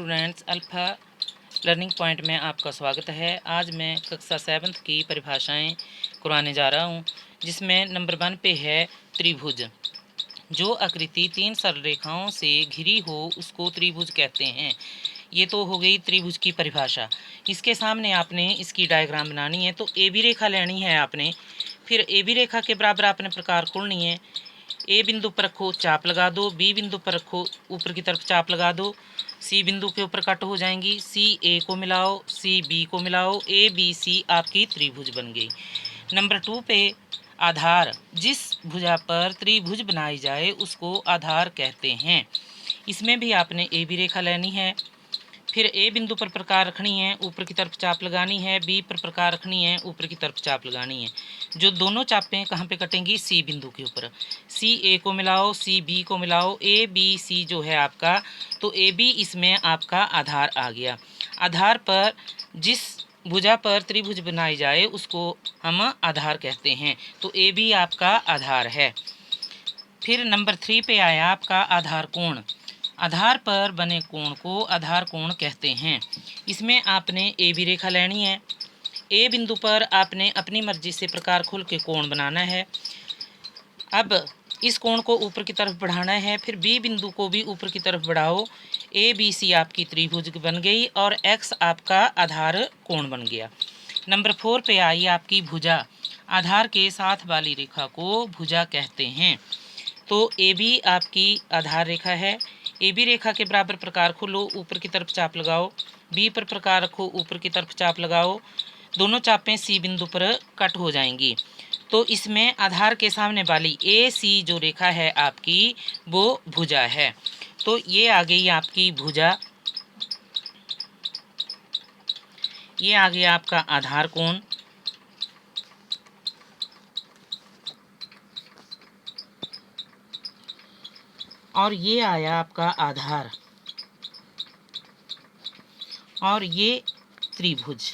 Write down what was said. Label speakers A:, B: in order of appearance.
A: Students, alpha learning point में आपका स्वागत है। आज मैं कक्षा 7th की परिभाषाएं करवाने जा रहा हूं, जिसमें नंबर 1 पे है त्रिभुज। जो आकृति 3 सरल रेखाओं से घिरी हो उसको त्रिभुज कहते हैं। ये तो हो गई त्रिभुज की परिभाषा। इसके सामने आपने इसकी डायग्राम बनानी है, तो ए बी रेखा लेनी है आपने। फिर ए बी रेखा के बराबर आपने प्रकार खोलनी है। ए बिंदु पर रखो, चाप लगा दो। बी बिंदु पर रखो, ऊपर की तरफ चाप लगा दो। सी बिंदु के ऊपर कट हो जाएंगी। सी ए को मिलाओ, सी बी को मिलाओ, ए बी सी आपकी त्रिभुज बन गई। नंबर 2 पे आधार। जिस भुजा पर त्रिभुज बनाई जाए उसको आधार कहते हैं। इसमें भी आपने ए बी रेखा लेनी है। फिर ए बिंदु पर प्रकार रखनी है, ऊपर की तरफ चाप लगानी है। बी पर प्रकार रखनी है, ऊपर की तरफ चाप लगानी है। जो दोनों चापें कहाँ पे कटेंगी? सी बिंदु के ऊपर। सी ए को मिलाओ, सी बी को मिलाओ, ए बी सी जो है आपका, तो ए बी इसमें आपका आधार आ गया। आधार पर जिस भुजा पर त्रिभुज बनाई जाए उसको हम आधार कहते हैं, तो ए बी आपका आधार है। फिर नंबर 3 पे आया आपका आधार कोण। आधार पर बने कोण को आधार कोण कहते हैं। इसमें आपने ए बी रेखा लेनी है। ए बिंदु पर आपने अपनी मर्जी से प्रकार खोल के कोण बनाना है। अब इस कोण को ऊपर की तरफ बढ़ाना है। फिर बी बिंदु को भी ऊपर की तरफ बढ़ाओ। ए बी सी आपकी त्रिभुज बन गई और एक्स आपका आधार कोण बन गया। नंबर 4 पे आई आपकी भुजा। आधार के साथ वाली रेखा को भुजा कहते हैं। तो ए बी आपकी आधार रेखा है। ए बी रेखा के बराबर प्रकार खोलो, ऊपर की तरफ चाप लगाओ। बी पर प्रकार रखो, ऊपर की तरफ चाप लगाओ। दोनों चापें सी बिंदु पर कट हो जाएंगी। तो इसमें आधार के सामने वाली ए सी जो रेखा है आपकी, वो भुजा है। तो ये आ गई आपकी भुजा। ये आ गया आपका आधार कोण। और ये आया आपका आधार, और ये त्रिभुज।